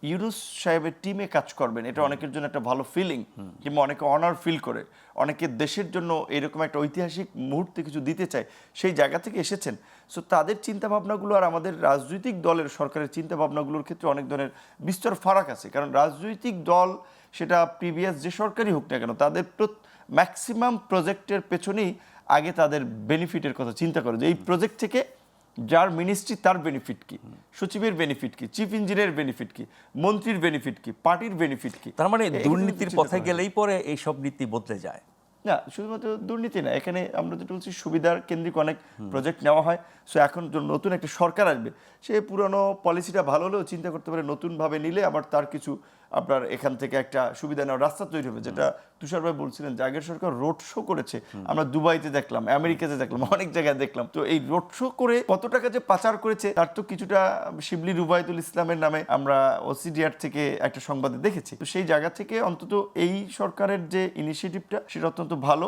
ইউনূস সাহেবের টিমে কাজ করবেন, এটা অনেকের জন্য একটা ভালো ফিলিং, কিংবা অনেকে অনার ফিল করে, অনেকে দেশের জন্য এরকম একটা ঐতিহাসিক মুহূর্তে কিছু দিতে চায়, সেই জায়গা থেকে এসেছেন। সো তাদের চিন্তাভাবনাগুলো আর আমাদের রাজনৈতিক দলের সরকারের চিন্তাভাবনাগুলোর ক্ষেত্রে অনেক ধরনের বিস্তর ফারাক আছে। কারণ রাজনৈতিক দল, সেটা প্রিভিয়াস যে সরকারই হোক না কেন, তাদের ম্যাক্সিমাম প্রজেক্টের পেছনেই আগে তাদের বেনিফিটের কথা চিন্তা করে, যে এই প্রজেক্ট থেকে যার মিনিস্ট্রি তার বেনিফিট কি, সচিবের বেনিফিট কি, চিফ ইঞ্জিনিয়ারের বেনিফিট কি, মন্ত্রীর বেনিফিট কি, পার্টির বেনিফিট কি। তার মানে এগুলো দুর্নীতির চিন্তা পথে করা হয়। গেলেই পরে এইসব নীতি বদলে যায়। না, শুধুমাত্র দুর্নীতি না, এখানে আমরা যেটা বলছি সুবিধার কেন্দ্রিক অনেক প্রজেক্ট নেওয়া হয়। সো এখন নতুন একটা সরকার আসবে, সে পুরনো পলিসিটা ভালো হলেও চিন্তা করতে পারে নতুনভাবে নিলে আবার তার কিছু আপনার এখান থেকে একটা সুবিধা নেওয়ার রাস্তা তৈরি হবে। যেটা তুষার ভাই বলছিলেন যে আগের সরকার রোড শো করেছে, আমরা দুবাইতে দেখলাম, আমেরিকাতে দেখলাম, অনেক জায়গায় দেখলাম। তো এই রোড শো করে কত টাকা যে পাচার করেছে তার তো কিছুটা শিবলি রুবায়তুল ইসলামের নামে আমরা ওসিডিআর থেকে একটা সংবাদে দেখেছি। তো সেই জায়গা থেকে অন্তত এই সরকারের যে ইনিশিয়েটিভটা, সেটা অত্যন্ত ভালো।